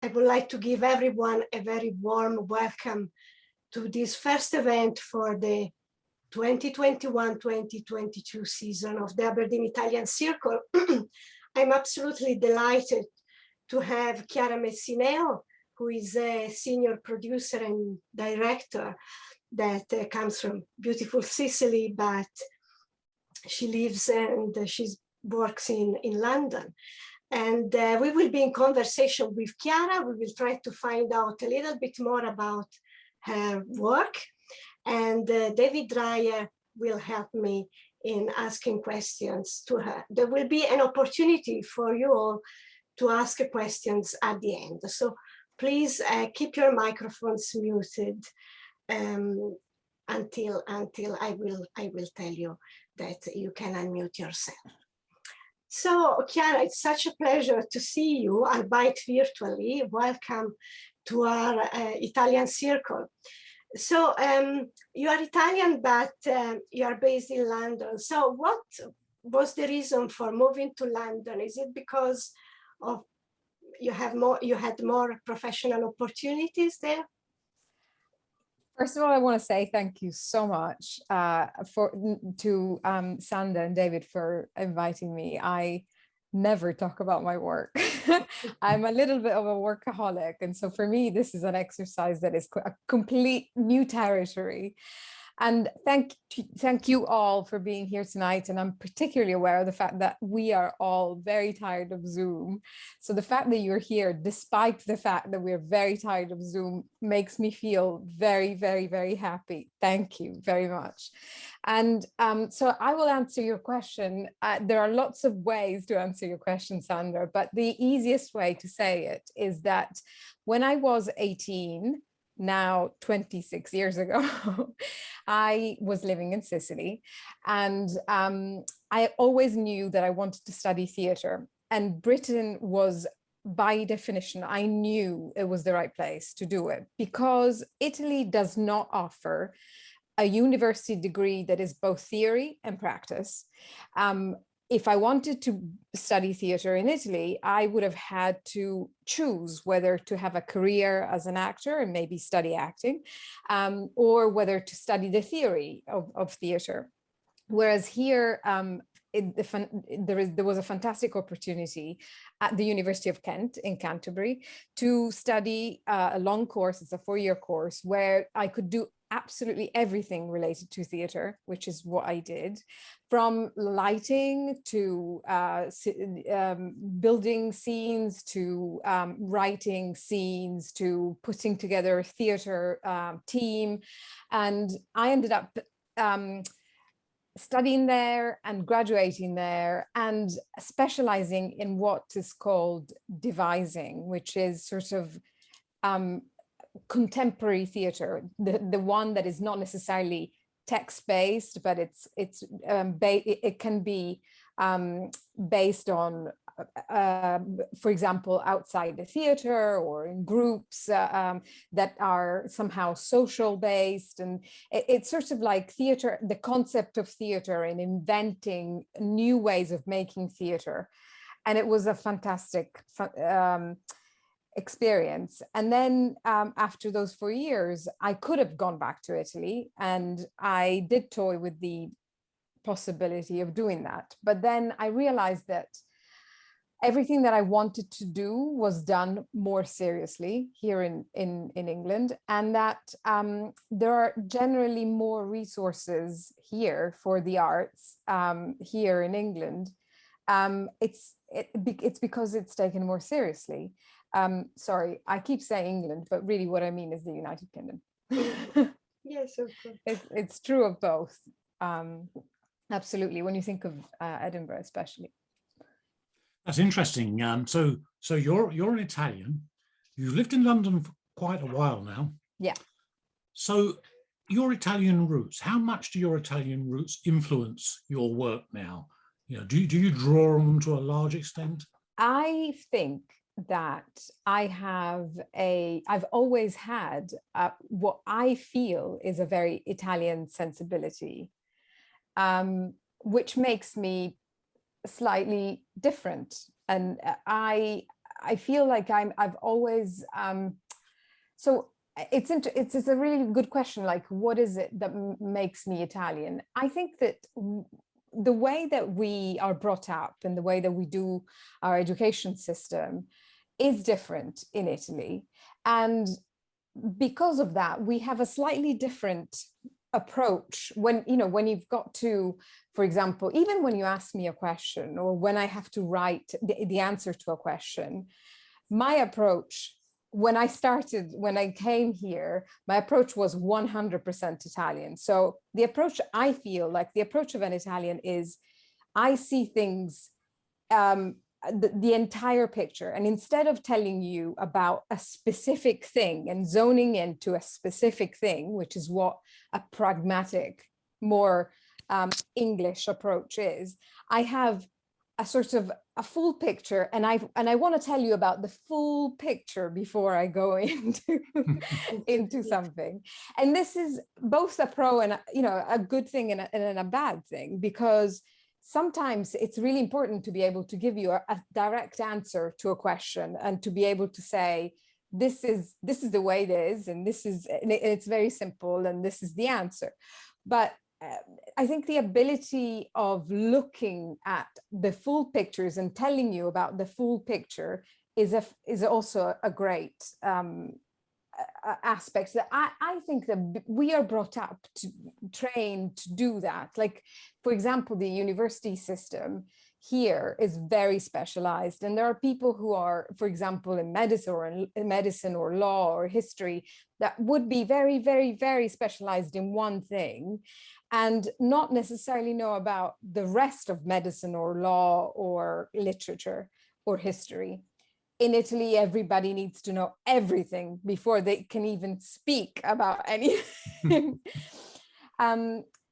I would like to give everyone a very warm welcome to this first event for the 2021-2022 season of the Aberdeen Italian Circle. I'm absolutely delighted to have Chiara Messineo, who is a senior producer and director that comes from beautiful Sicily, but she lives and she works in London. And we will be in conversation with Chiara. We will try to find out a little bit more about her work. And David Dreyer will help me in asking questions to her. There will be an opportunity for you all to ask questions at the end. So please keep your microphones muted until I will tell you that you can unmute yourself. So, Chiara, it's such a pleasure to see you, albeit virtually. Welcome to our Italian Circle. So, you are Italian, but you are based in London. So, what was the reason for moving to London? Is it because of you had more professional opportunities there? First of all, I want to say thank you so much to Sandra and David for inviting me. I never talk about my work. I'm a little bit of a workaholic. And so for me, this is an exercise that is a complete new territory. And thank you all for being here tonight. And I'm particularly aware of the fact that we are all very tired of Zoom. So the fact that you're here, despite the fact that we're very tired of Zoom, makes me feel very, very, very happy. Thank you very much. And so I will answer your question. There are lots of ways to answer your question, Sandra, but the easiest way to say it is that when I was 18, now 26 years ago, I was living in Sicily, and I always knew that I wanted to study theatre, and Britain was, by definition, I knew it was the right place to do it, because Italy does not offer a university degree that is both theory and practice. If I wanted to study theatre in Italy, I would have had to choose whether to have a career as an actor and maybe study acting, or whether to study the theory of theatre. Whereas here, there was a fantastic opportunity at the University of Kent in Canterbury to study a long course. It's a 4-year course where I could do absolutely everything related to theatre, which is what I did, from lighting to building scenes, to writing scenes, to putting together a theatre team. And I ended up studying there and graduating there and specializing in what is called devising, which is sort of contemporary theatre, the one that is not necessarily text-based, but it can be based on, for example, outside the theatre or in groups that are somehow social-based. And it's sort of like theatre, the concept of theatre, and inventing new ways of making theatre. And it was a fantastic experience. And then after those 4 years, I could have gone back to Italy, and I did toy with the possibility of doing that. But then I realized that everything that I wanted to do was done more seriously here in England, and that there are generally more resources here for the arts here in England. It's because it's taken more seriously. Sorry, I keep saying England, but really what I mean is the United Kingdom. Yes, of course. It's true of both. Absolutely, when you think of Edinburgh, especially. That's interesting. So you're an Italian. You've lived in London for quite a while now. Yeah. So your Italian roots, how much do your Italian roots influence your work now? You know, do you draw on them to a large extent? I think that I've always had what I feel is a very Italian sensibility, which makes me slightly different. And I feel like I've always, so it's a really good question. Like, what is it that makes me Italian? I think that the way that we are brought up and the way that we do our education system is different in Italy. And because of that, we have a slightly different approach when, you know, when you've got to, for example, even when you ask me a question or when I have to write the answer to a question, my approach when I came here, my approach was 100% Italian. So the approach, I feel like the approach of an Italian is, I see things, the entire picture. And instead of telling you about a specific thing and zoning into a specific thing, which is what a pragmatic, more English approach is, I have a sort of a full picture, and I want to tell you about the full picture before I go into something. And this is both a pro and a good thing and a bad thing, because sometimes it's really important to be able to give you a direct answer to a question and to be able to say, this is the way it is, and it's very simple, and this is the answer. But I think the ability of looking at the full pictures and telling you about the full picture is also a great aspect that I think that we are brought up to train to do that. Like, for example, the university system here is very specialized, and there are people who are, for example, in medicine or law or history, that would be very, very, very specialized in one thing and not necessarily know about the rest of medicine or law or literature or history. In Italy, everybody needs to know everything before they can even speak about anything.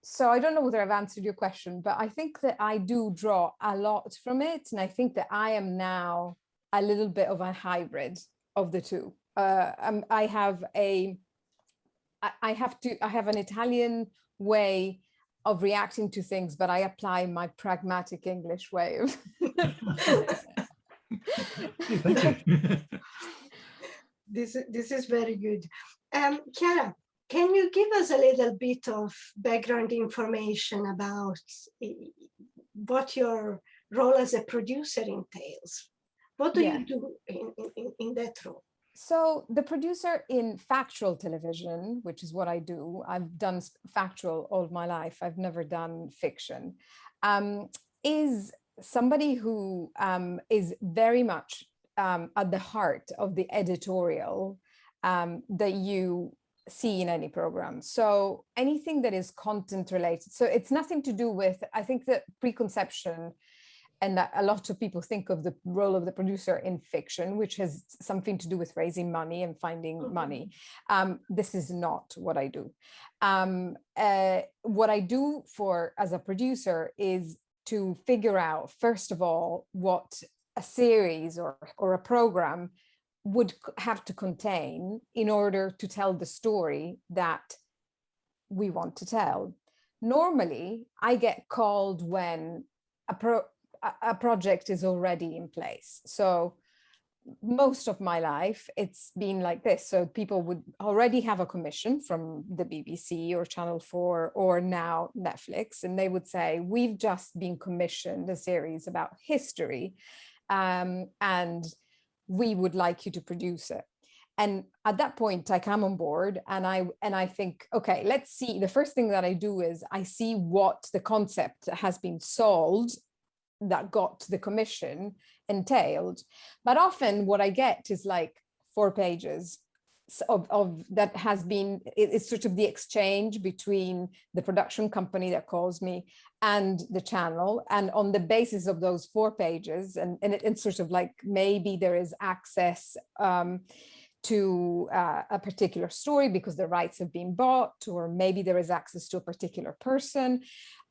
So I don't know whether I've answered your question, but I think that I do draw a lot from it. And I think that I am now a little bit of a hybrid of the two. I have an Italian way of reacting to things, but I apply my pragmatic English way of. Thank you. This is very good. Chiara, can you give us a little bit of background information about what your role as a producer entails? What do you do in that role? So the producer in factual television, which is what I do, I've done factual all my life, I've never done fiction, is somebody who is very much at the heart of the editorial that you see in any program. So anything that is content related. So it's nothing to do with, I think that preconception, and that a lot of people think of the role of the producer in fiction, which has something to do with raising money and finding money. This is not what I do. What I do as a producer is to figure out, first of all, what a series or a program would have to contain in order to tell the story that we want to tell. Normally, I get called when a project is already in place. So most of my life, it's been like this. So people would already have a commission from the BBC or Channel 4 or now Netflix, and they would say, we've just been commissioned a series about history, and we would like you to produce it. And at that point, I come on board and I think, okay, let's see. The first thing that I do is I see what the concept has been solved that got the commission entailed. But often what I get is like 4 pages of that has been, it's sort of the exchange between the production company that calls me and the channel. And on the basis of those 4 pages, and it's sort of like, maybe there is access to a particular story because the rights have been bought, or maybe there is access to a particular person.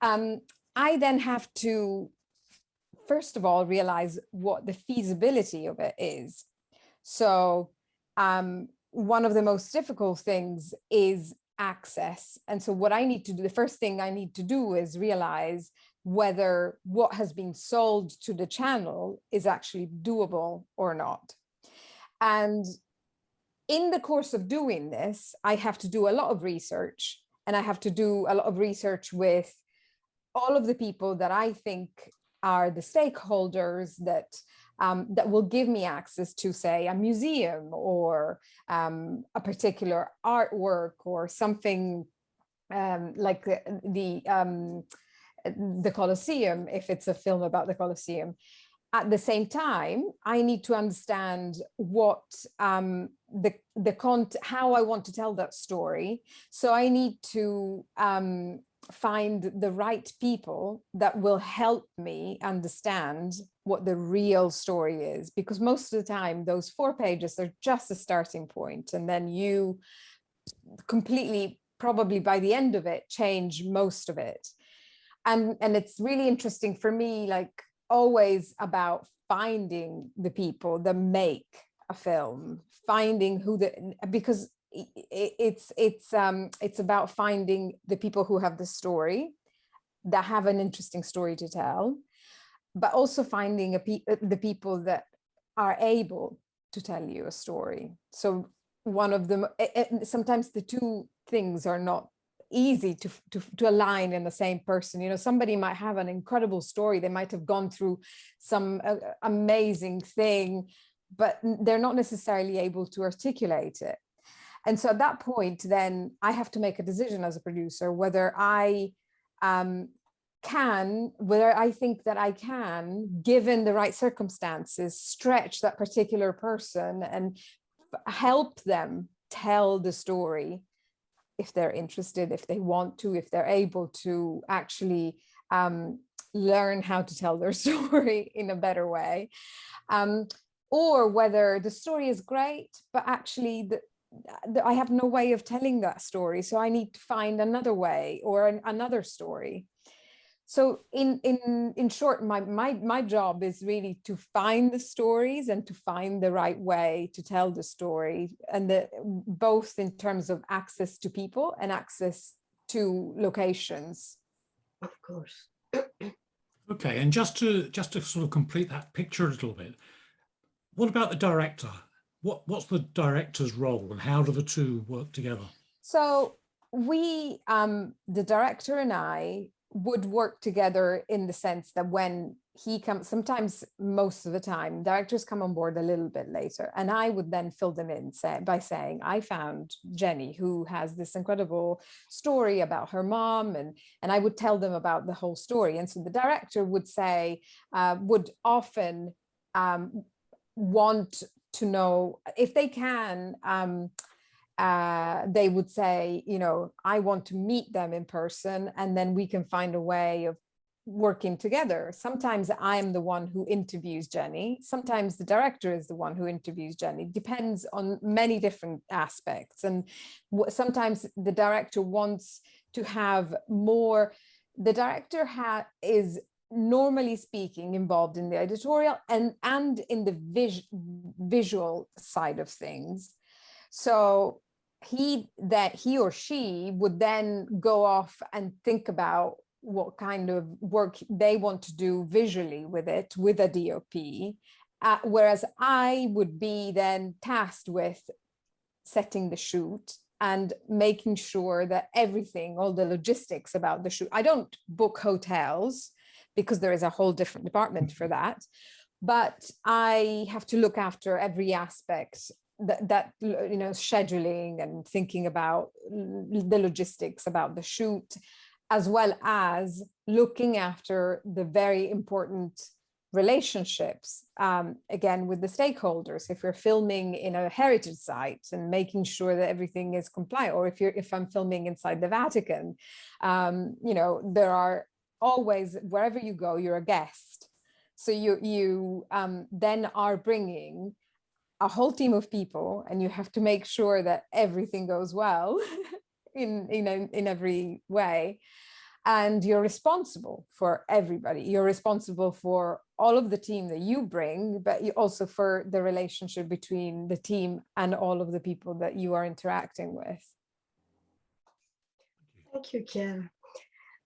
I then have to, first of all, realize what the feasibility of it is. So one of the most difficult things is access. And so what I need to do, the first thing I need to do is realize whether what has been sold to the channel is actually doable or not. And in the course of doing this, I have to do a lot of research, and I have to do a lot of research with all of the people that I think are the stakeholders that that will give me access to, say, a museum or a particular artwork or something like the Colosseum, if it's a film about the Colosseum. At the same time, I need to understand what how I want to tell that story. So I need to find the right people that will help me understand what the real story is, because most of the time those 4 pages are just a starting point, and then you completely, probably by the end of it, change most of it. And it's really interesting for me, like, always about finding the people that make a film, finding who because it's about finding the people who have the story, that have an interesting story to tell, but also finding the people that are able to tell you a story. So one of them, sometimes the two things are not easy to align in the same person. You know, somebody might have an incredible story, they might have gone through some amazing thing, but they're not necessarily able to articulate it. And so at that point, then I have to make a decision as a producer whether I whether I think that I can, given the right circumstances, stretch that particular person and help them tell the story, if they're interested, if they want to, if they're able to actually learn how to tell their story in a better way, or whether the story is great, but actually I have no way of telling that story, so I need to find another way or another story. So in short, my job is really to find the stories and to find the right way to tell the story, and both in terms of access to people and access to locations. Of course. Okay, and just to sort of complete that picture a little bit, what about the director? What's the director's role, and how do the two work together? So we, the director and I, would work together in the sense that when he comes, sometimes, most of the time, directors come on board a little bit later, and I would then fill them in by saying, I found Jenny, who has this incredible story about her mom, and I would tell them about the whole story. And so the director would say, would often want to know, if they can, they would say, you know, I want to meet them in person, and then we can find a way of working together. Sometimes I'm the one who interviews Jenny. Sometimes the director is the one who interviews Jenny. Depends on many different aspects. And sometimes the director wants to have more. The director is, normally speaking, involved in the editorial and in the visual side of things. So he or she would then go off and think about what kind of work they want to do visually with it, with a DOP, whereas I would be then tasked with setting the shoot and making sure that everything, all the logistics about the shoot. I don't book hotels because there is a whole different department for that, but I have to look after every aspect that you know, scheduling and thinking about the logistics about the shoot, as well as looking after the very important relationships, again, with the stakeholders. If you're filming in a heritage site, and making sure that everything is compliant, or if I'm filming inside the Vatican, you know, there are always, wherever you go, you're a guest. So you then are bringing a whole team of people, and you have to make sure that everything goes well in every way. And you're responsible for everybody. You're responsible for all of the team that you bring, but you also for the relationship between the team and all of the people that you are interacting with. Thank you, Chiara.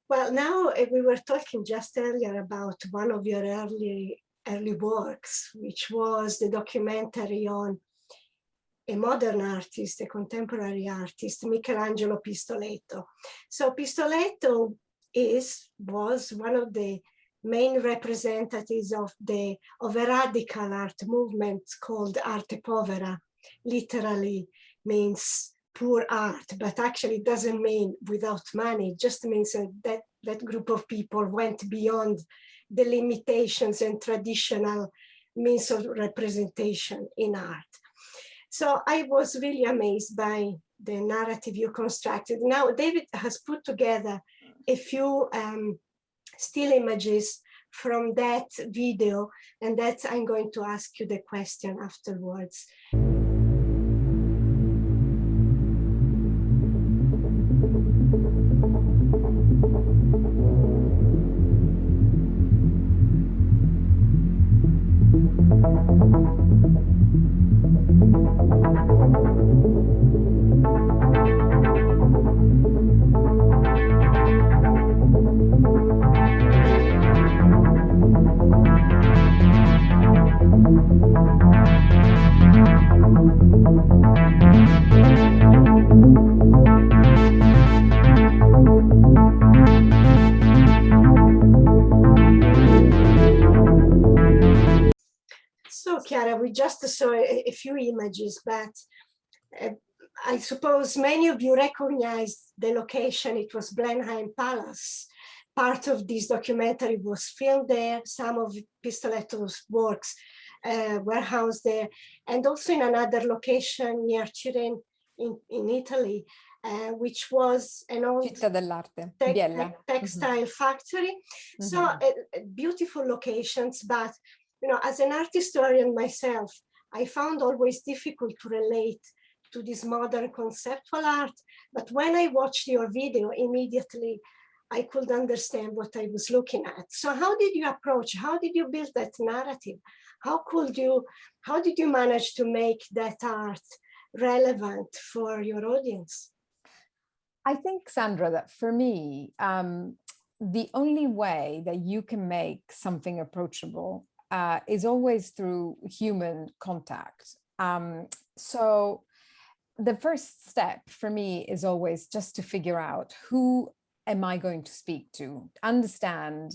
Well, now we were talking just earlier about one of your early works, which was the documentary on a modern artist, a contemporary artist, Michelangelo Pistoletto. So Pistoletto was one of the main representatives of a radical art movement called arte povera, literally means poor art, but actually doesn't mean without money. It just means that that group of people went beyond the limitations and traditional means of representation in art. So I was really amazed by the narrative you constructed. Now, David has put together a few still images from that video, and that I'm going to ask you the question afterwards. So, Chiara, we just saw a few images, but I suppose many of you recognize the location. It was Blenheim Palace. Part of this documentary was filmed there. Some of Pistoletto's works were housed there. And also in another location near Turin in Italy, which was an old Città dell'Arte, textile factory. So beautiful locations, but you know, as an art historian myself, I found always difficult to relate to this modern conceptual art. But when I watched your video, immediately I could understand what I was looking at. So how did you approach, how did you build that narrative? How did you manage to make that art relevant for your audience? I think, Sandra, that for me, the only way that you can make something approachable is always through human contact. So the first step for me is always just to figure out, who am I going to speak to? Understand.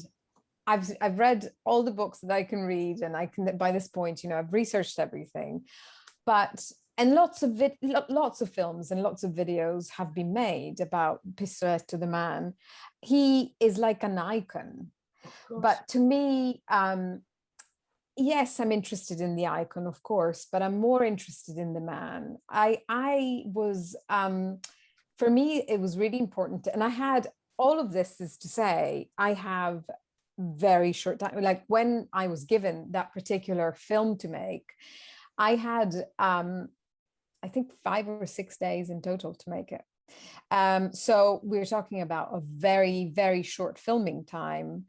I've read all the books that I can read, and I can, by this point, you know, I've researched everything, and lots of films and lots of videos have been made about Pistoletto the man. He is like an icon, but to me, yes, I'm interested in the icon, of course, but I'm more interested in the man. I was, for me, it was really important. And I had, all of this is to say, I have very short time. Like when I was given that particular film to make, I had, I think 5 or 6 days in total to make it. So we're talking about a very, very short filming time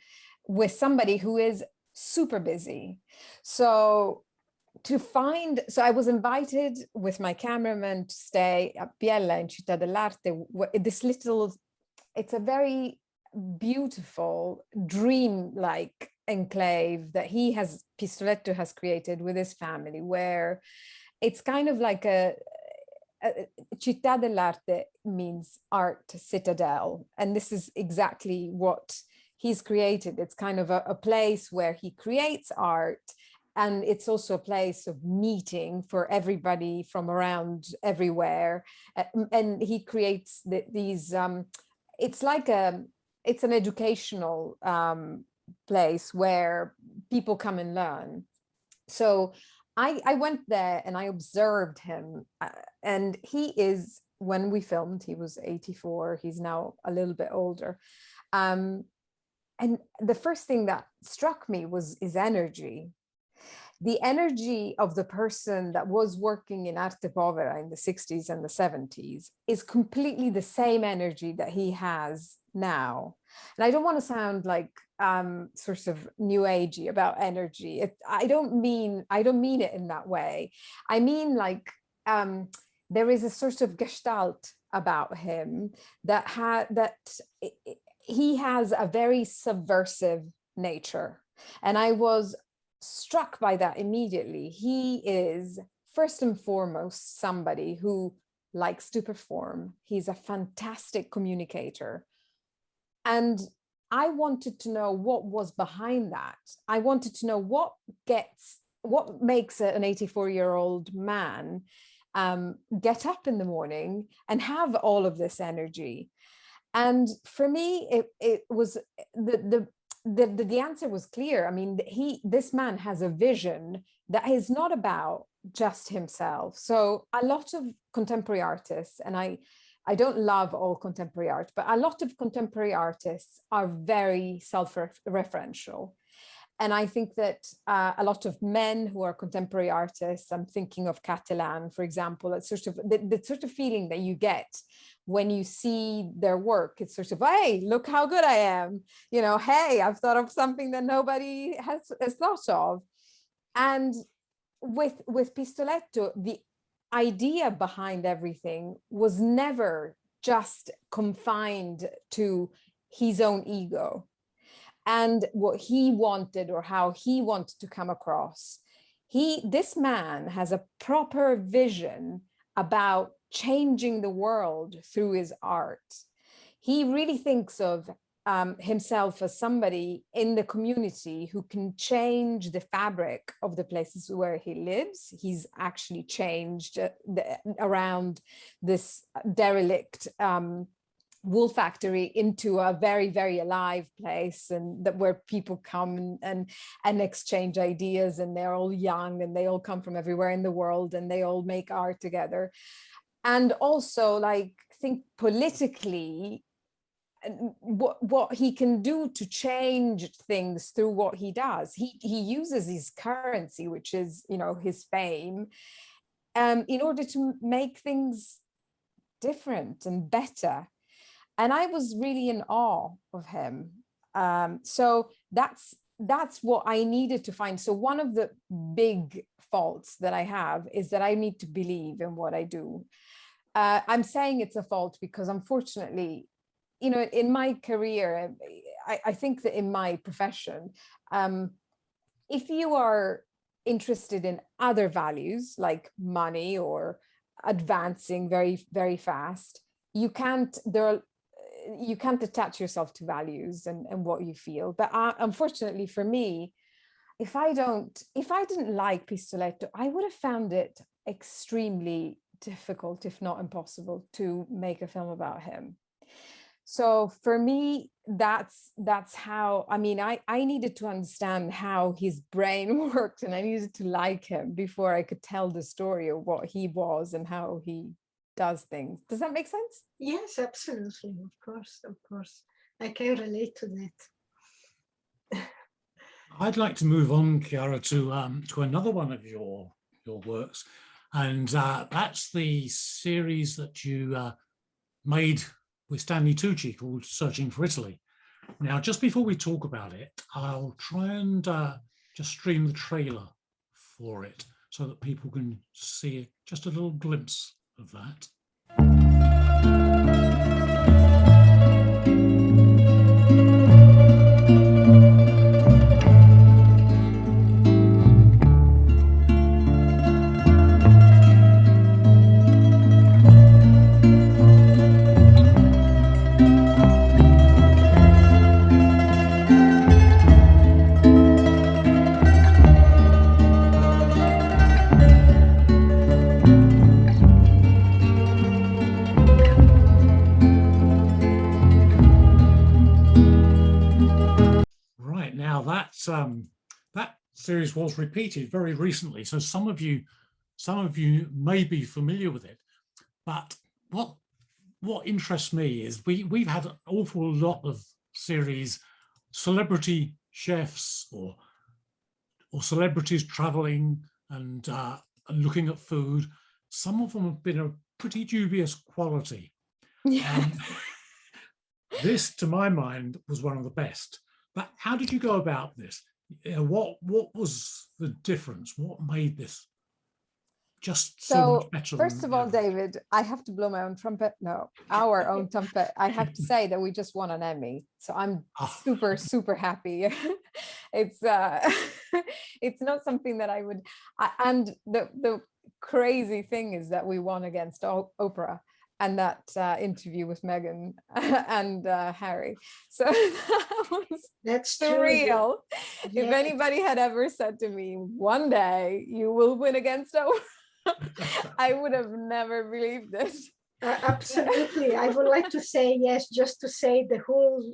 with somebody who is super busy. So I was invited with my cameraman to stay at Biella in Città dell'Arte, this little, it's a very beautiful, dream-like enclave that Pistoletto has created with his family, where it's kind of like Città dell'Arte means art citadel. And this is exactly what he's created. It's kind of a place where he creates art, and it's also a place of meeting for everybody from around everywhere. And he creates these, it's like it's an educational place where people come and learn. So I went there and I observed him, and he is, when we filmed, he was 84. He's now a little bit older. And the first thing that struck me was his energy. The energy of the person that was working in Arte Povera in the 60s and the 70s is completely the same energy that he has now. And I don't want to sound like sort of new agey about energy. I don't mean it in that way. I mean, like, there is a sort of gestalt about him that he has a very subversive nature. And I was struck by that immediately. He is first and foremost somebody who likes to perform. He's a fantastic communicator. And I wanted to know what was behind that. I wanted to know what makes an 84-year-old man get up in the morning and have all of this energy. And for me, it was the answer was clear. I mean, this man has a vision that is not about just himself. So a lot of contemporary artists, and I don't love all contemporary art, but a lot of contemporary artists are very self-referential. And I think that a lot of men who are contemporary artists, I'm thinking of Catalan, for example, it's sort of the sort of feeling that you get when you see their work. It's sort of, hey, look how good I am. You know, hey, I've thought of something that nobody has thought of. And with Pistoletto, the idea behind everything was never just confined to his own ego and what he wanted or how he wanted to come across. This man has a proper vision about changing the world through his art. He really thinks of himself as somebody in the community who can change the fabric of the places where he lives. He's actually changed around this derelict wool factory into a very, very alive place, and where people come and exchange ideas, and they're all young and they all come from everywhere in the world and they all make art together. And also, like, think politically, what he can do to change things through what he does. He uses his currency, which is, you know, his fame, in order to make things different and better. And I was really in awe of him. So that's what I needed to find. So one of the big faults that I have is that I need to believe in what I do. I'm saying it's a fault because, unfortunately, you know, in my career, I think that in my profession, if you are interested in other values like money or advancing very, very fast, you can't attach yourself to values and what you feel. But unfortunately for me, if I didn't like Pistoletto, I would have found it extremely difficult, if not impossible, to make a film about him. So for me, that's how, I mean, I needed to understand how his brain worked, and I needed to like him before I could tell the story of what he was and how he does things. Does that make sense? Yes, absolutely. Of course. I can relate to that. I'd like to move on, Chiara, to another one of your works, and that's the series that you made with Stanley Tucci called Searching for Italy. Now, just before we talk about it, I'll try and just stream the trailer for it so that people can see just a little glimpse of that. Right, now that series was repeated very recently, so some of you may be familiar with it. But what interests me is we've had an awful lot of series, celebrity chefs or celebrities traveling and looking at food. Some of them have been of pretty dubious quality. Yeah. This, to my mind, was one of the best. But how did you go about this? What was the difference? What made this just so much So better first than of all, average. David, I have to blow my own trumpet. No, our own trumpet. I have to say that we just won an Emmy. So I'm Ah. super, super happy. It's it's not something that I would, and the crazy thing is that we won against Oprah and that interview with Meghan and Harry. So that was That's true. surreal. Yeah. If anybody had ever said to me, one day you will win against Oprah, I would have never believed it. Absolutely. I would like to say yes, just to say the whole,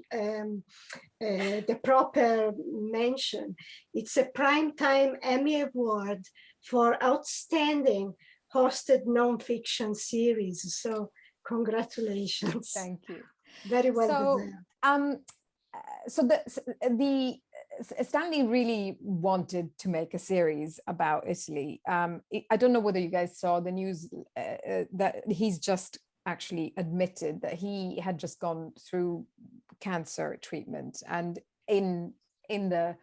the proper mention. It's a Primetime Emmy Award for outstanding hosted nonfiction series. So congratulations. Thank you. Very well So, deserved. So the Stanley really wanted to make a series about Italy. I don't know whether you guys saw the news that he's just actually admitted that he had just gone through cancer treatment, and in his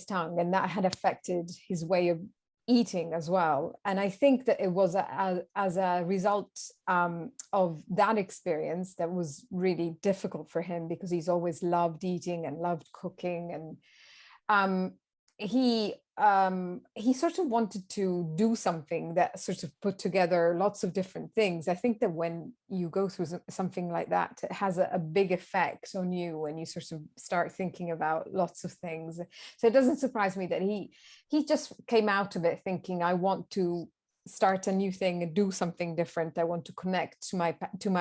tongue, and that had affected his way of eating as well. And I think that it was as a result of that experience that was really difficult for him, because he's always loved eating and loved cooking, and he sort of wanted to do something that sort of put together lots of different things. I think that when you go through something like that, it has a big effect on you when you sort of start thinking about lots of things. So it doesn't surprise me that he just came out of it thinking, I want to start a new thing and do something different. I want to connect to my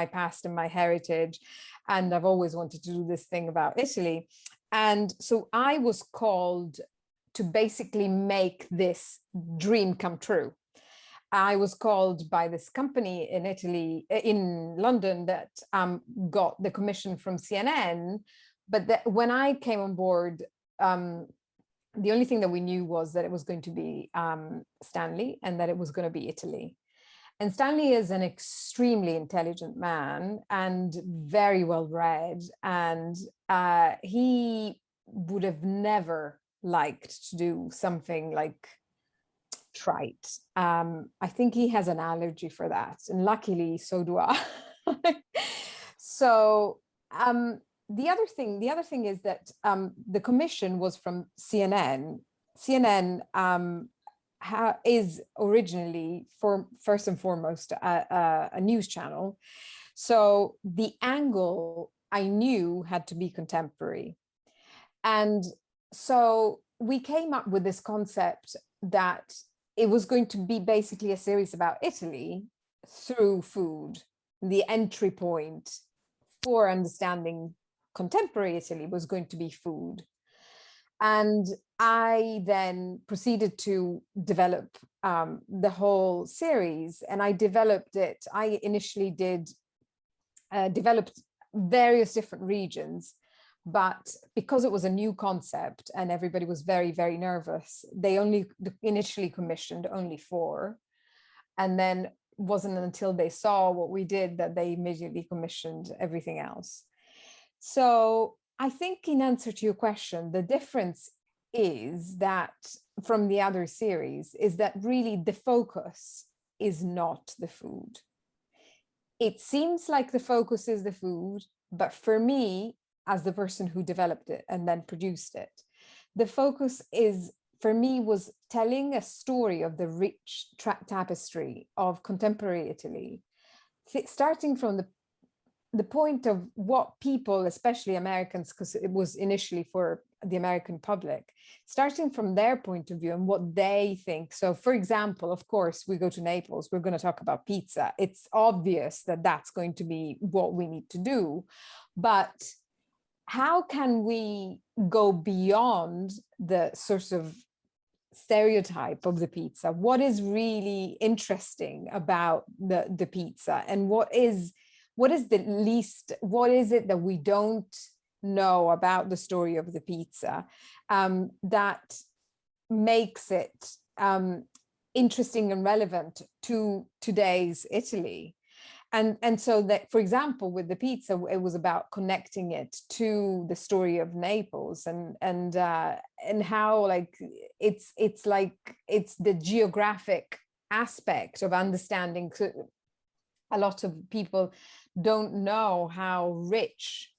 past and my heritage, and I've always wanted to do this thing about Italy. And so I was called to basically make this dream come true. I was called by this company in Italy, in London, that got the commission from CNN. But when I came on board, the only thing that we knew was that it was going to be Stanley, and that it was going to be Italy. And Stanley is an extremely intelligent man and very well read. And he would have never liked to do something like trite. I think he has an allergy for that. And luckily, so do I. So the other thing is that the commission was from CNN. CNN is originally, first and foremost, a news channel. So the angle I knew had to be contemporary. And so we came up with this concept that it was going to be basically a series about Italy through food. The entry point for understanding contemporary Italy was going to be food. And I then proceeded to develop the whole series, and I developed it. I initially developed various different regions, but because it was a new concept and everybody was very, very nervous, they only initially commissioned only 4. And then wasn't until they saw what we did that they immediately commissioned everything else. So I think, in answer to your question, the difference is that from the other series is that really the focus is not the food. It seems like the focus is the food, but for me, as the person who developed it and then produced it, the focus is, for me, was telling a story of the rich tapestry of contemporary Italy, starting from the point of what people, especially Americans, because it was initially for the American public, starting from their point of view and what they think. So, for example, of course, we go to Naples, we're going to talk about pizza. It's obvious that that's going to be what we need to do. But how can we go beyond the sort of stereotype of the pizza? What is really interesting about the pizza, and what is it that we don't know about the story of the pizza that makes it interesting and relevant to today's Italy? And so that, for example, with the pizza, it was about connecting it to the story of Naples, and how like it's the geographic aspect of understanding. A lot of people don't know how rich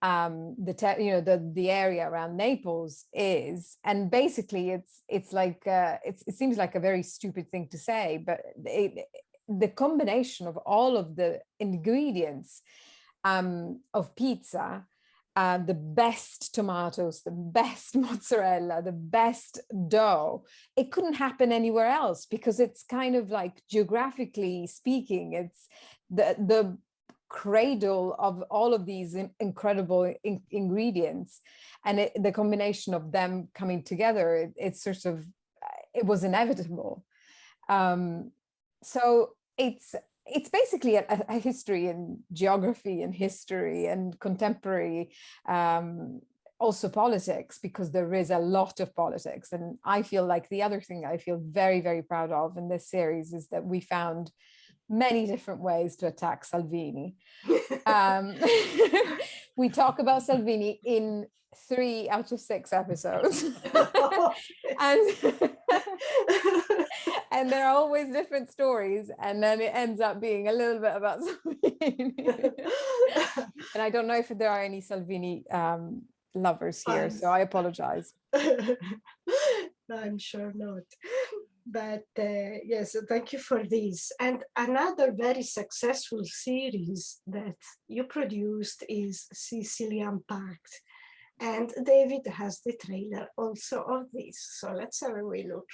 the area around Naples is, and basically it's like it seems like a very stupid thing to say, but the combination of all of the ingredients of pizza, the best tomatoes, the best mozzarella, the best dough, it couldn't happen anywhere else, because it's kind of like, geographically speaking, it's the cradle of all of these incredible ingredients, and the combination of them coming together, it's sort of, it was inevitable. So it's basically a history in geography and history and contemporary, also politics, because there is a lot of politics. And I feel like the other thing I feel very, very proud of in this series is that we found many different ways to attack Salvini. We talk about Salvini in 3 out of 6 episodes. and and there are always different stories, and then it ends up being a little bit about Salvini. And I don't know if there are any Salvini lovers here, so I apologize. No, I'm sure not. But yes, thank you for this. And another very successful series that you produced is Sicilian Pact. And David has the trailer also of this. So let's have a wee look.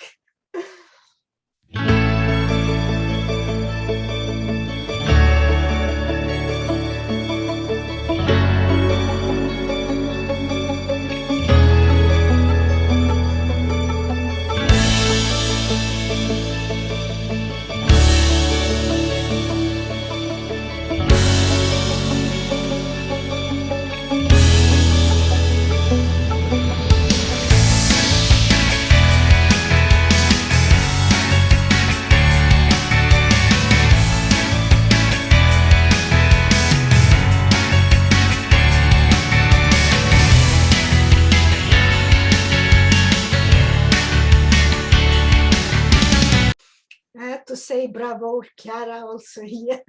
To say bravo, Chiara, also here.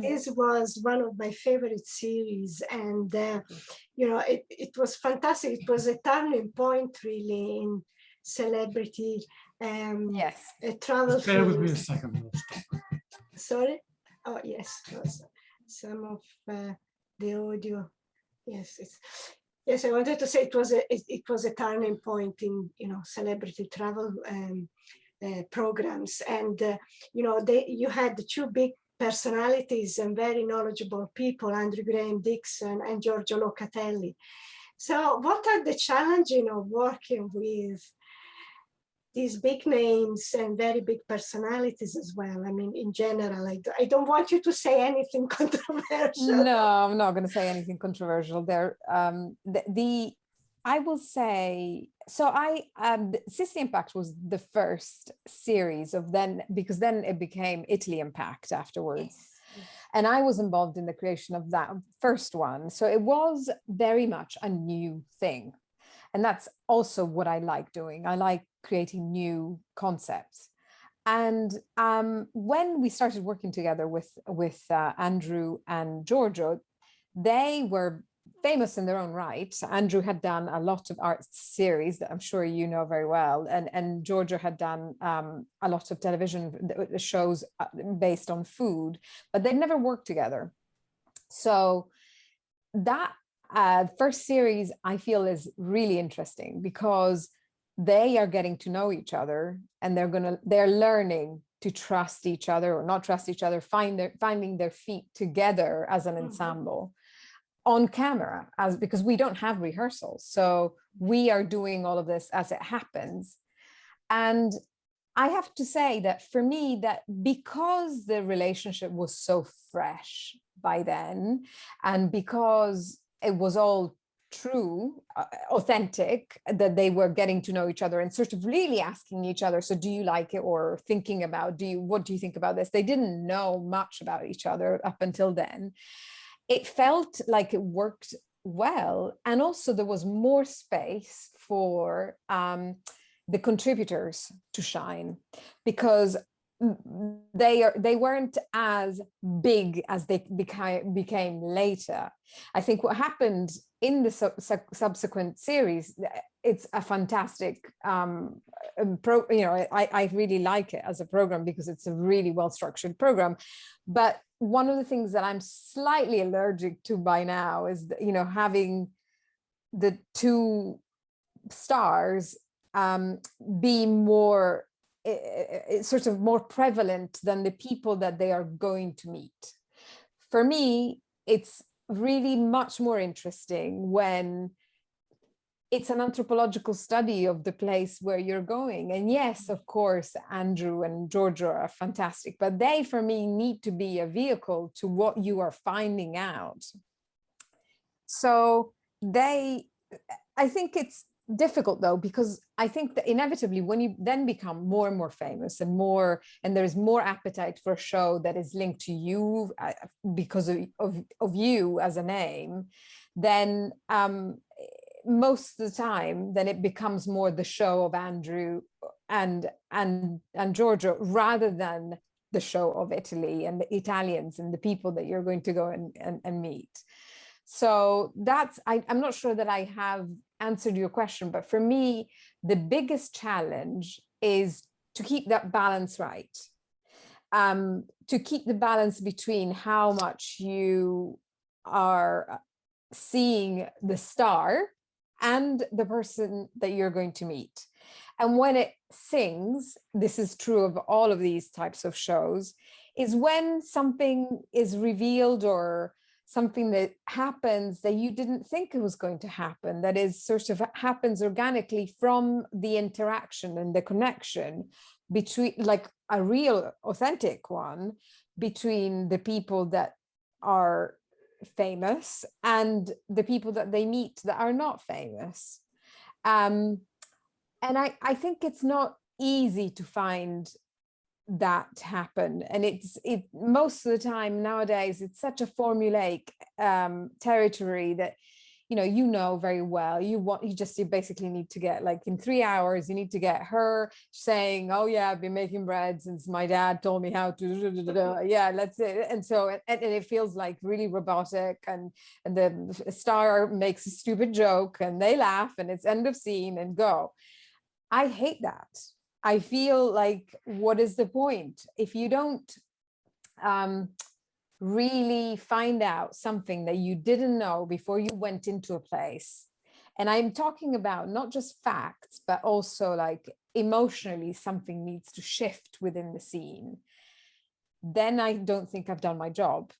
This was one of my favorite series, and it was fantastic. It was a turning point, really, in celebrity Yes. travel. Just bear with me a second. Sorry. Oh yes, some of the audio. Yes, yes. I wanted to say it was a turning point in celebrity travel. Programs, and you had the 2 big personalities and very knowledgeable people, Andrew Graham Dixon and Giorgio Locatelli. So what are the challenges of working with these big names and very big personalities as well? I mean, in general, I don't want you to say anything controversial. No, I'm not going to say anything controversial there. I will say, so Sicilian Pact was the first series of then, because then it became Italy Pact afterwards. Yes. And I was involved in the creation of that first one. So it was very much a new thing. And that's also what I like doing. I like creating new concepts. And when we started working together with Andrew and Giorgio, they were famous in their own right. Andrew had done a lot of art series that I'm sure you know very well, and Giorgio had done a lot of television shows based on food, but they'd never worked together. So that first series I feel is really interesting, because they are getting to know each other, and they're learning to trust each other, or not trust each other, finding their feet together as an ensemble. On camera, because we don't have rehearsals. So we are doing all of this as it happens. And I have to say that for me, that because the relationship was so fresh by then, and because it was all true, authentic, that they were getting to know each other and sort of really asking each other, so do you like it, or thinking about, what do you think about this? They didn't know much about each other up until then. It felt like it worked well. And also there was more space for the contributors to shine, because they weren't as big as they became later. I think what happened in the subsequent series, it's a fantastic I really like it as a program because it's a really well-structured program. But one of the things that I'm slightly allergic to by now is, having the two stars be more sort of more prevalent than the people that they are going to meet. For me, it's really much more interesting when it's an anthropological study of the place where you're going. And yes, of course, Andrew and Giorgio are fantastic, but they, for me, need to be a vehicle to what you are finding out. So I think it's difficult though, because I think that inevitably when you then become more and more famous and there's more appetite for a show that is linked to you because of you as a name, then most of the time then it becomes more the show of Andrew and Giorgio rather than the show of Italy and the Italians and the people that you're going to go and meet. So I'm not sure that I have answered your question, but for me, the biggest challenge is to keep that balance right. To keep the balance between how much you are seeing the star and the person that you're going to meet. And when it sings, this is true of all of these types of shows, is when something is revealed or something that happens that you didn't think it was going to happen, that is sort of happens organically from the interaction and the connection between, like a real authentic one, between the people that are famous and the people that they meet that are not famous. And I think it's not easy to find that happen, and it most of the time nowadays it's such a formulaic territory that very well, you basically need to get, like, in 3 hours you need to get her saying, oh yeah, I've been making bread since my dad told me how to yeah, that's it. And so and it feels like really robotic, and the star makes a stupid joke and they laugh and it's end of scene and go. I hate that. I feel like, what is the point if you don't really find out something that you didn't know before you went into a place? And I'm talking about not just facts, but also like emotionally something needs to shift within the scene. Then I don't think I've done my job.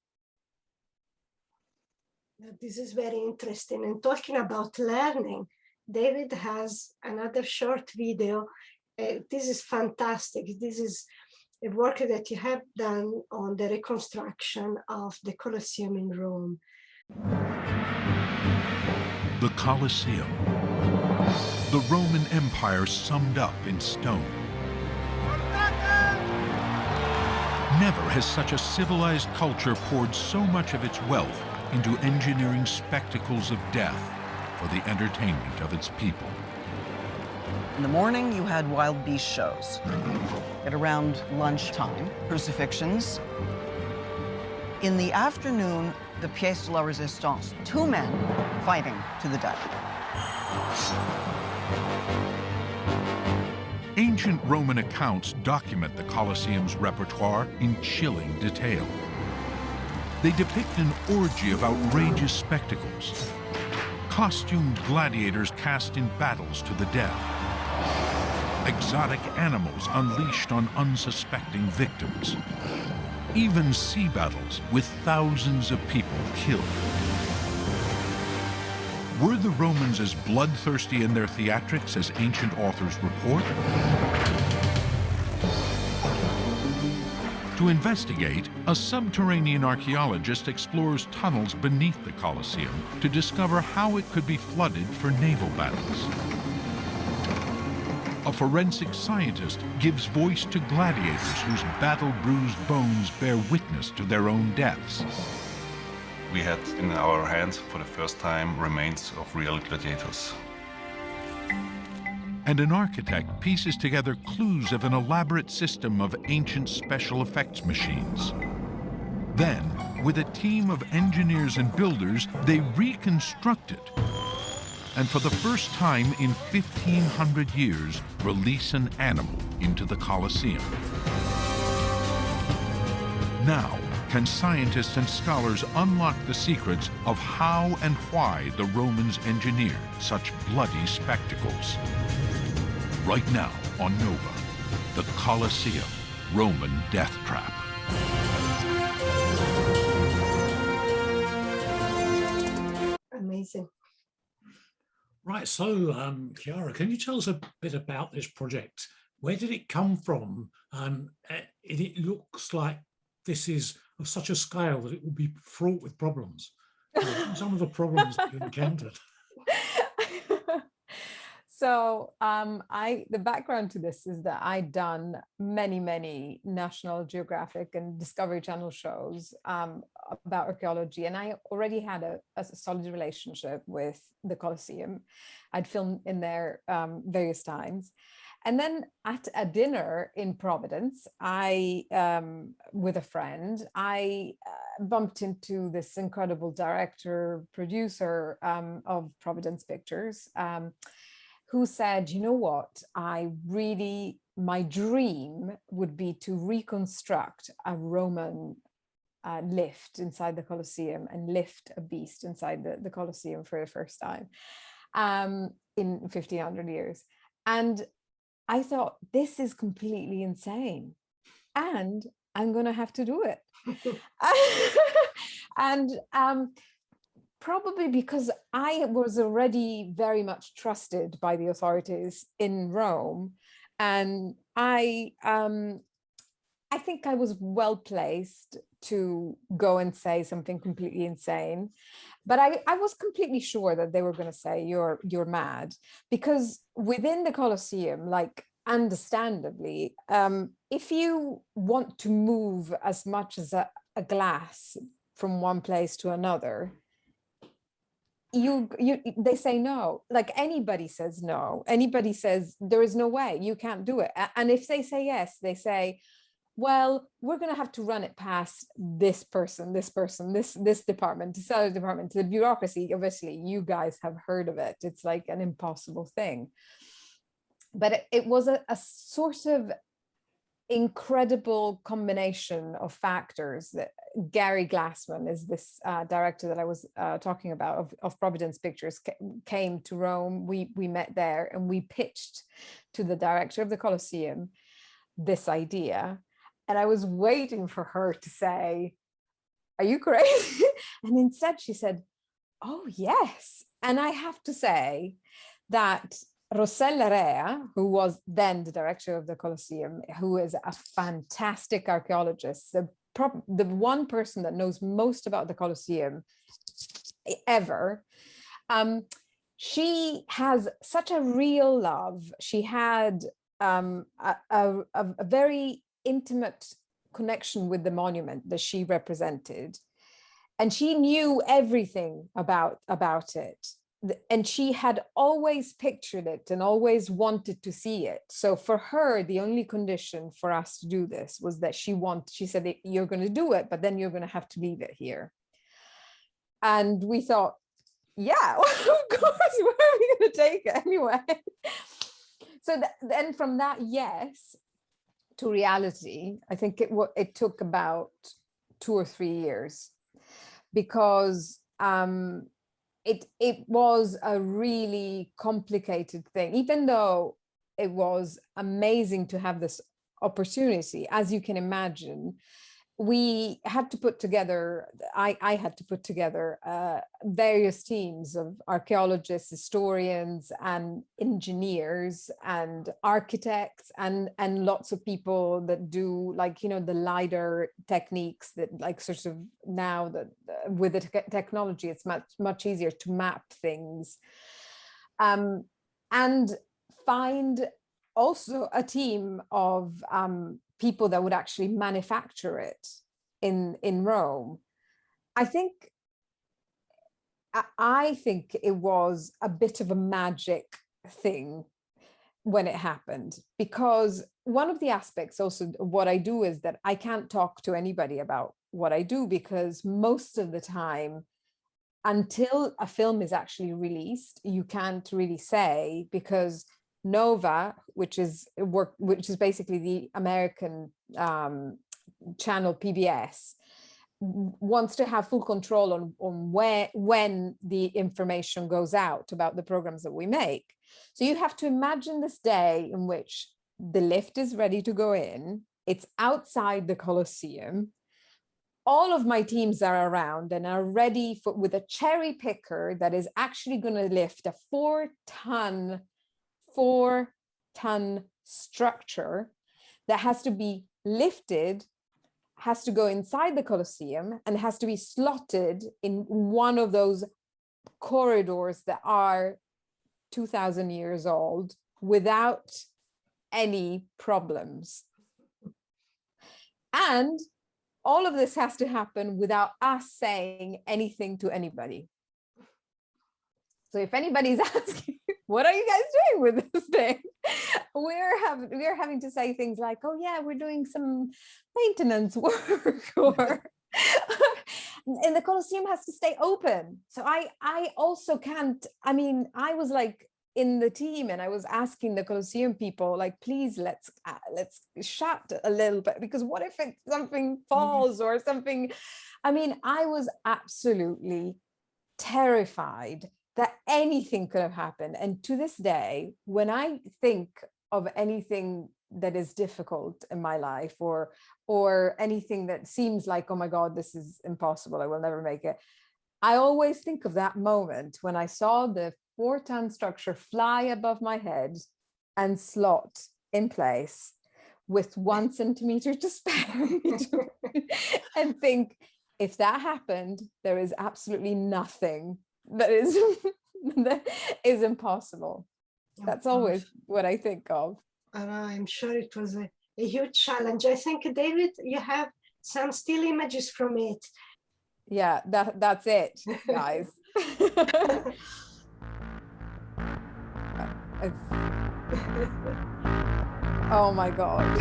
This is very interesting. And talking about learning, David has another short video. This is fantastic. This is a work that you have done on the reconstruction of the Colosseum in Rome. The Colosseum, the Roman Empire summed up in stone. Never has such a civilized culture poured so much of its wealth into engineering spectacles of death for the entertainment of its people. In the morning, you had wild beast shows. At around lunchtime, crucifixions. In the afternoon, the pièce de la résistance, 2 men fighting to the death. Ancient Roman accounts document the Colosseum's repertoire in chilling detail. They depict an orgy of outrageous spectacles. Costumed gladiators cast in battles to the death. Exotic animals unleashed on unsuspecting victims. Even sea battles with thousands of people killed. Were the Romans as bloodthirsty in their theatrics as ancient authors report? To investigate, a subterranean archaeologist explores tunnels beneath the Colosseum to discover how it could be flooded for naval battles. A forensic scientist gives voice to gladiators whose battle-bruised bones bear witness to their own deaths. We had in our hands for the first time remains of real gladiators. And an architect pieces together clues of an elaborate system of ancient special effects machines. Then, with a team of engineers and builders, they reconstruct it. And for the first time in 1,500 years, release an animal into the Colosseum. Now, can scientists and scholars unlock the secrets of how and why the Romans engineered such bloody spectacles? Right now on Nova, the Colosseum, Roman death trap. Amazing. Right, so Chiara, can you tell us a bit about this project? Where did it come from? It looks like this is of such a scale that it will be fraught with problems. Some of the problems you encountered. So the background to this is that I'd done many National Geographic and Discovery Channel shows about archaeology, and I already had a solid relationship with the Colosseum. I'd filmed in there various times. And then at a dinner in Providence, with a friend, I bumped into this incredible director, producer of Providence Pictures, who said, you know what, my dream would be to reconstruct a Roman lift inside the Colosseum and lift a beast inside the Colosseum for the first time in 1,500 years. And I thought, this is completely insane. And I'm going to have to do it. And probably because I was already very much trusted by the authorities in Rome. And I think I was well placed to go and say something completely insane. But I was completely sure that they were going to say, you're mad. Because within the Colosseum, like, understandably, if you want to move as much as a glass from one place to another, they say no. Like, anybody says no. Anybody says there is no way, you can't do it. And if they say yes, they say, well, we're going to have to run it past this person, this department, this other department, the bureaucracy. Obviously, you guys have heard of it. It's like an impossible thing. But it was a sort of incredible combination of factors that Gary Glassman is this director that I was talking about of Providence Pictures, came to Rome. We met there and we pitched to the director of the Colosseum this idea. And I was waiting for her to say, are you crazy? And instead she said, oh, yes. And I have to say that Rossella Rea, who was then the director of the Colosseum, who is a fantastic archaeologist, the one person that knows most about the Colosseum ever, she has such a real love. She had a very intimate connection with the monument that she represented, and she knew everything about it. And she had always pictured it and always wanted to see it. So for her, the only condition for us to do this was that she said, you're going to do it, but then you're going to have to leave it here. And we thought, yeah, of course, where are we going to take it anyway? So then from that yes to reality, I think it took about 2 or 3 years, because it was a really complicated thing. Even though it was amazing to have this opportunity, as you can imagine, we had to put together, I had to put together various teams of archaeologists, historians, and engineers, and architects, and lots of people that do, like, you know, the LiDAR techniques that, like, sort of now that with the technology, it's much easier to map things, and find also a team of people that would actually manufacture it in Rome. I think it was a bit of a magic thing when it happened, because one of the aspects also of what I do is that I can't talk to anybody about what I do, because most of the time, until a film is actually released, you can't really say, because Nova, which is basically the American channel PBS, wants to have full control on when the information goes out about the programs that we make. So you have to imagine this day in which the lift is ready to go in, it's outside the Colosseum, all of my teams are around and are ready with a cherry picker that is actually going to lift a 4-ton structure that has to be lifted, has to go inside the Colosseum, and has to be slotted in one of those corridors that are 2,000 years old without any problems. And all of this has to happen without us saying anything to anybody. So if anybody's asking, what are you guys doing with this thing? We're having to say things like, oh yeah, we're doing some maintenance work, or and the Colosseum has to stay open. So I also can't, I mean, I was like in the team and I was asking the Colosseum people, like, please let's shut a little bit, because what if something falls or something? I mean, I was absolutely terrified that anything could have happened. And to this day, when I think of anything that is difficult in my life, or anything that seems like, oh my God, this is impossible, I will never make it, I always think of that moment when I saw the 4-ton structure fly above my head and slot in place with 1 centimeter to spare, and think, if that happened, there is absolutely nothing that is impossible. That's always what I think of. I'm sure it was a huge challenge. I think, David, you have some still images from it. Yeah, that's it, guys. Oh my God.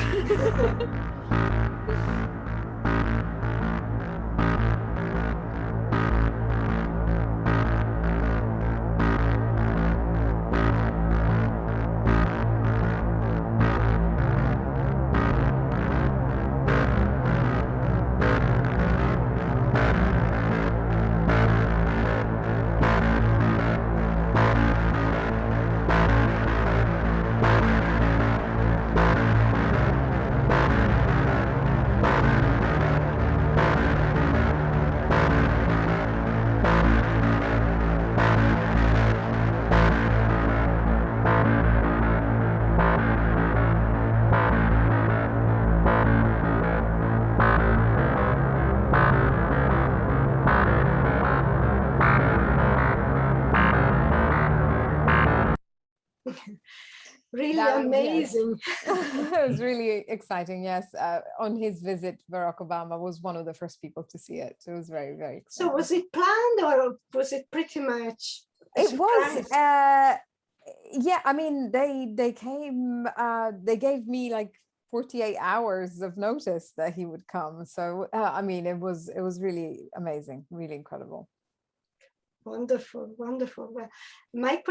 Really amazing. Yes. It was really exciting. Yes. On his visit, Barack Obama was one of the first people to see it. It was very, very exciting. So was it planned, or was it pretty much a It surprise? was, yeah, I mean, they came, they gave me like 48 hours of notice that he would come. So, I mean, it was really amazing, really incredible. Wonderful, wonderful. Well, my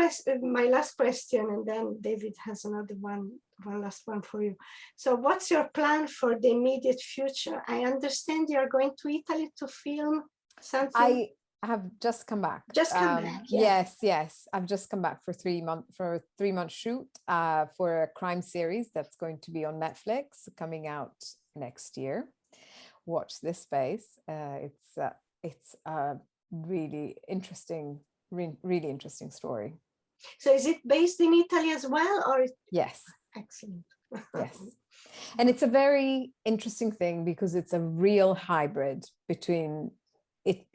last question, and then David has another one last one for you. So what's your plan for the immediate future? I understand you're going to Italy to film something. I have just come back. Just come back, yeah. Yes. I've just come back for a 3-month shoot for a crime series that's going to be on Netflix, coming out next year. watch this space. It's a really interesting, really interesting story. So is it based in Italy as well, or? Yes. Excellent. Yes. And it's a very interesting thing because it's a real hybrid between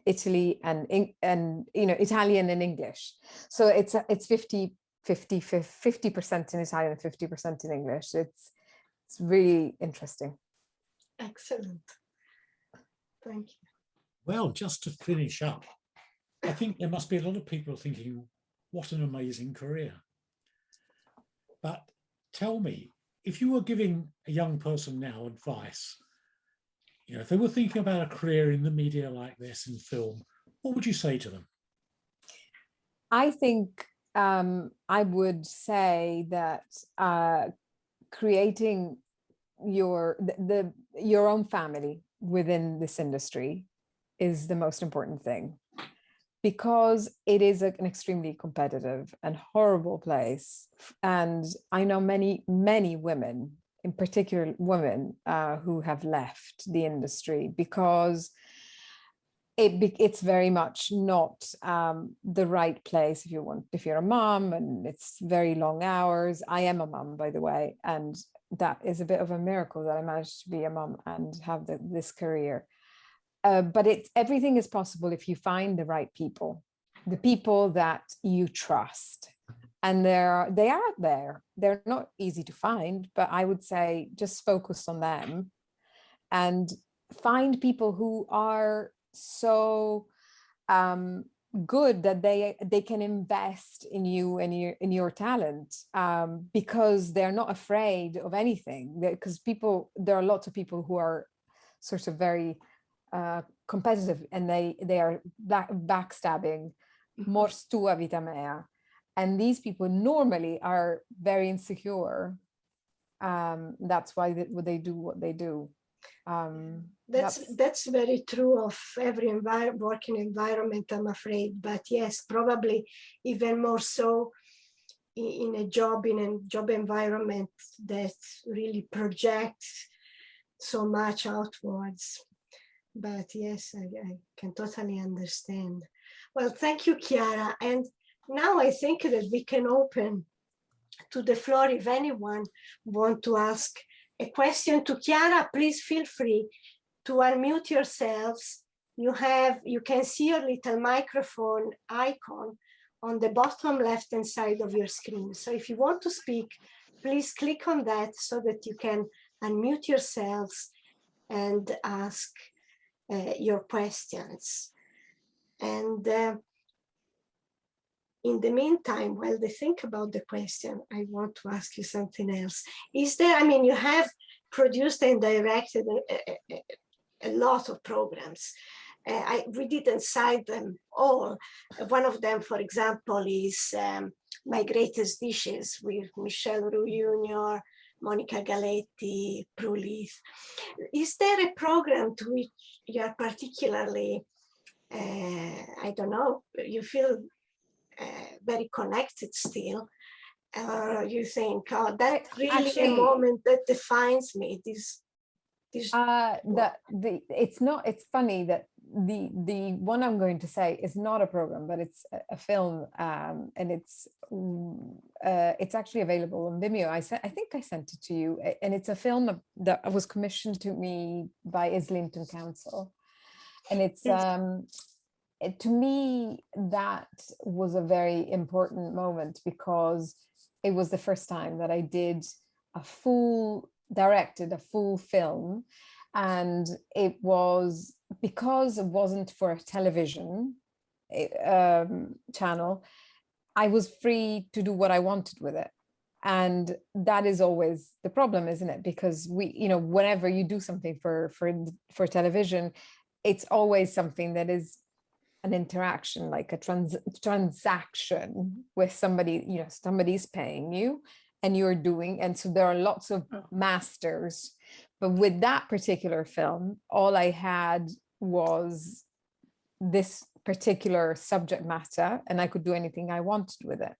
Italy and Italian and English. So it's 50% in Italian and 50% in English. It's really interesting. Excellent. Thank you. Well, just to finish up, I think there must be a lot of people thinking, what an amazing career. But tell me, if you were giving a young person now advice, if they were thinking about a career in the media like this, in film, what would you say to them? I think I would say that creating your own family within this industry is the most important thing, because it is an extremely competitive and horrible place. And I know many, many women, in particular women, who have left the industry because it's very much not the right place if you're a mom, and it's very long hours. I am a mom, by the way, and that is a bit of a miracle that I managed to be a mom and have this career. But everything is possible if you find the right people, the people that you trust. And they are out there. They're not easy to find, but I would say just focus on them and find people who are so good that they can invest in you and in your talent, because they're not afraid of anything. Because there are lots of people who are sort of very competitive, and they are backstabbing, mors tua vita mea, and these people normally are very insecure. That's why they do what they do. That's very true of every working environment, I'm afraid. But yes, probably even more so in a job environment that really projects so much outwards. But yes, I can totally understand. Well, thank you, Chiara. And now I think that we can open to the floor. If anyone wants to ask a question to Chiara, please feel free to unmute yourselves. You can see your little microphone icon on the bottom left-hand side of your screen. So if you want to speak, please click on that so that you can unmute yourselves and ask your questions. And in the meantime, while they think about the question, I want to ask you something else. You have produced and directed a lot of programs. We didn't cite them all. One of them, for example, is My Greatest Dishes with Michel Roux Jr., Monica Galetti, Prue Leith. Is there a program to which you are particularly, I don't know, you feel very connected still? You think, oh, that's really actually a moment that defines me. It's funny that the one I'm going to say is not a program, but it's a film, and it's actually available on Vimeo. I think I sent it to you, and it's a film that was commissioned to me by Islington Council, and it's to me that was a very important moment, because it was the first time that I directed a full film, and it was because it wasn't for a television channel. I was free to do what I wanted with it, and that is always the problem, isn't it? Because whenever you do something for television, it's always something that is an interaction, like a transaction with somebody. Somebody's paying you and you're doing, and so there are lots of masters. But with that particular film, all I had was this particular subject matter, and I could do anything I wanted with it.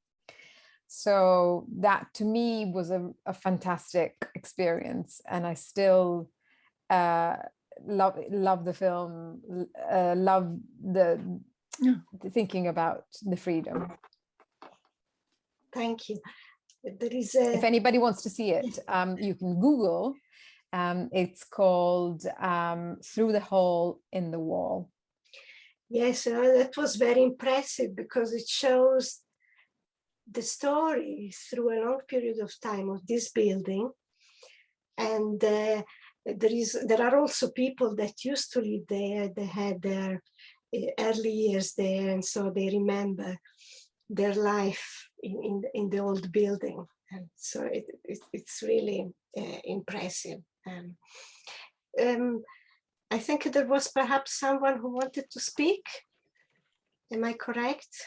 So that to me was a fantastic experience, and I still love the film, love the thinking about the freedom. Thank you. There is If anybody wants to see it, you can Google. It's called Through the Hole in the Wall. Yes, that was very impressive because it shows the story through a long period of time of this building. And there are also people that used to live there. They had their early years there, and so they remember their life in the old building. And so it's really impressive. I think there was perhaps someone who wanted to speak. Am I correct?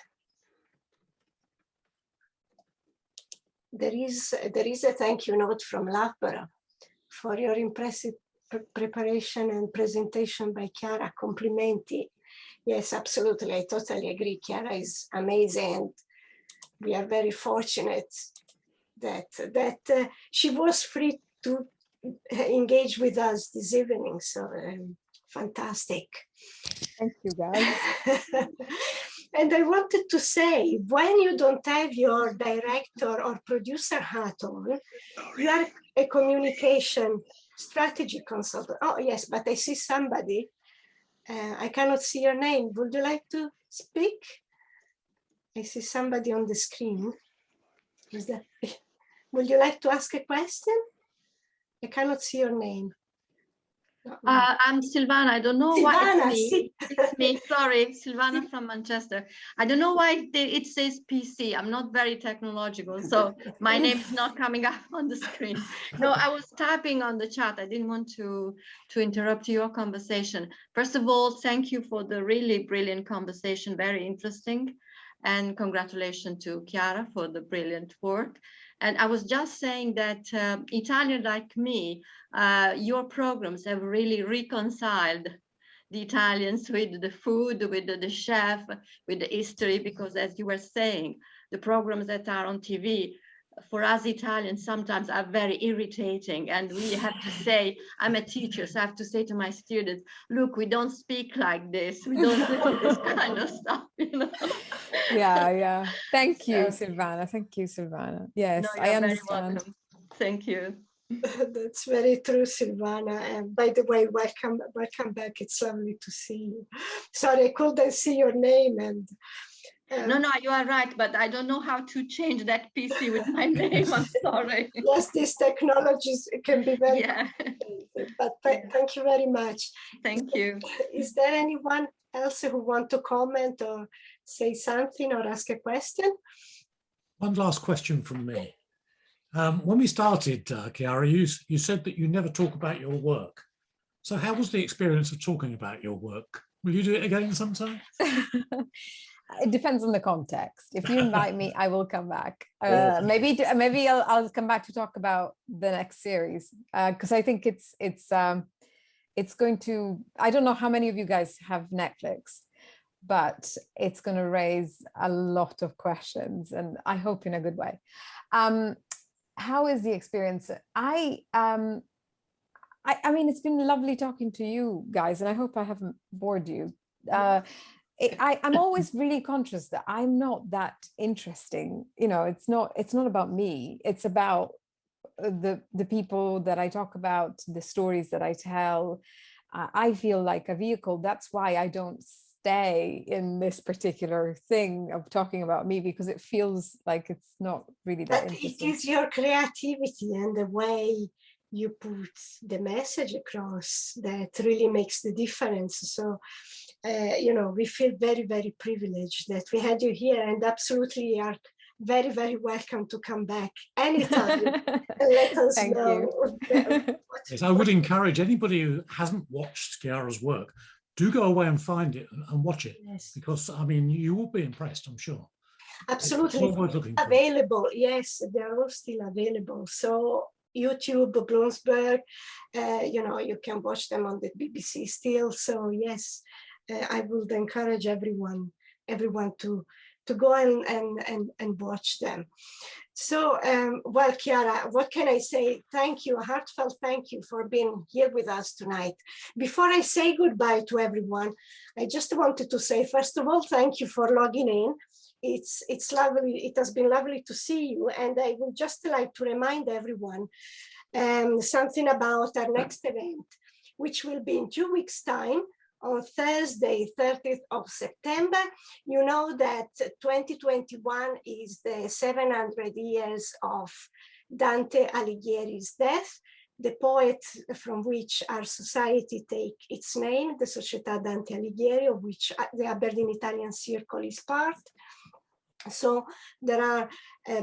There is a thank you note from Loughborough for your impressive preparation and presentation by Chiara. Complimenti. Yes, absolutely. I totally agree. Chiara is amazing. And we are very fortunate that she was free to engage with us this evening. So fantastic. Thank you, guys. And I wanted to say, when you don't have your director or producer hat on, you are a communication strategy consultant. Oh, yes, but I see somebody. I cannot see your name. Would you like to speak? I see somebody on the screen. Is that? Would you like to ask a question? I cannot see your name. I'm Silvana. I don't know why Silvana, it's me. sì. It's me. Sorry, Silvana from Manchester. I don't know why it says PC. I'm not very technological, so my name is not coming up on the screen. No, I was typing on the chat. I didn't want to interrupt your conversation. First of all, thank you for the really brilliant conversation. Very interesting, and congratulations to Chiara for the brilliant work. And I was just saying that Italian like me, your programs have really reconciled the Italians with the food, with the chef, with the history, because as you were saying, the programs that are on TV, for us Italians sometimes are very irritating, and we have to say, I'm a teacher, so I have to say to my students, look, we don't speak like this, we don't do this kind of stuff, you know. Yeah. Thank you, Silvana. Thank you, Silvana. Yes, No, I you're very understand. welcome. Thank you. That's very true, Silvana. And by the way, welcome back. It's lovely to see you. Sorry, I couldn't see your name. And no, you are right, but I don't know how to change that PC with my name. I'm sorry. Yes, these technologies can be very complicated, but thank you very much. Thank you. Is there anyone else who want to comment or say something or ask a question? One last question from me. When we started, Chiara, you said that you never talk about your work. So how was the experience of talking about your work? Will you do it again sometime? It depends on the context. If you invite me, I will come back. Maybe I'll come back to talk about the next series, because I think it's going to, I don't know how many of you guys have Netflix, but it's going to raise a lot of questions, and I hope in a good way. How is the experience? I mean, it's been lovely talking to you guys, and I hope I haven't bored you. I'm always really conscious that I'm not that interesting. You know, it's not about me. It's about the people that I talk about, the stories that I tell. I feel like a vehicle. That's why I don't stay in this particular thing of talking about me, because it feels like it's not really that interesting. It is your creativity and the way you put the message across that really makes the difference. So, you know, we feel very, very privileged that we had you here, and absolutely are very, very welcome to come back anytime and let us Thank know. Yes, I would encourage anybody who hasn't watched Chiara's work, do go away and find it and watch it. Yes. Because, I mean, you will be impressed, I'm sure. Absolutely. Available. Yes, they are all still available. So YouTube, Bloomsburg, you know, you can watch them on the BBC still. So yes, I would encourage everyone to to go and watch them. So, well, Chiara, what can I say? Thank you, a heartfelt thank you for being here with us tonight. Before I say goodbye to everyone, I just wanted to say, first of all, thank you for logging in. It's lovely, it has been lovely to see you. And I would just like to remind everyone something about our next event, which will be in 2 weeks' time, on Thursday, 30th of September. You know that 2021 is the 700 years of Dante Alighieri's death, the poet from which our society takes its name, the Società Dante Alighieri, of which the Aberdeen Italian Circle is part. So there are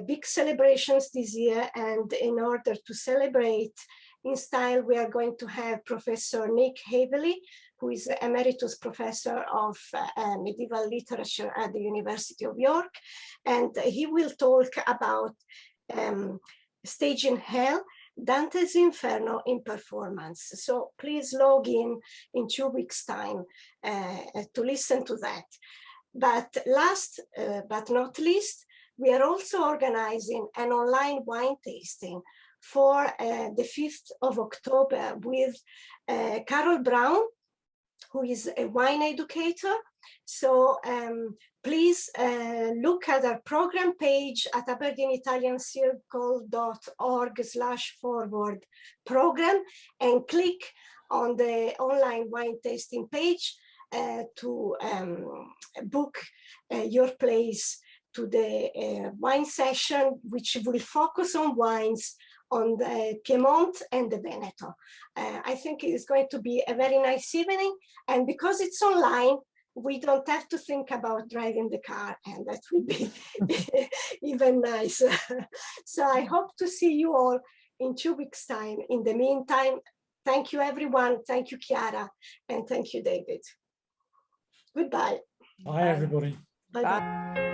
big celebrations this year, and in order to celebrate in style, we are going to have Professor Nick Haveley, who is the Emeritus Professor of Medieval Literature at the University of York. And he will talk about Staging Hell, Dante's Inferno in performance. So please log in 2 weeks' time to listen to that. But last but not least, we are also organizing an online wine tasting for the 5th of October with Carol Brown, who is a wine educator. So please look at our program page at aberdeenitaliancircle.org/forward-program and click on the online wine tasting page to book your place to the wine session, which will focus on wines on the Piedmont and the Veneto. I think it is going to be a very nice evening. And because it's online, we don't have to think about driving the car, and that will be even nicer. So I hope to see you all in 2 weeks' time. In the meantime, thank you, everyone. Thank you, Chiara. And thank you, David. Goodbye. Bye, everybody. Bye-bye.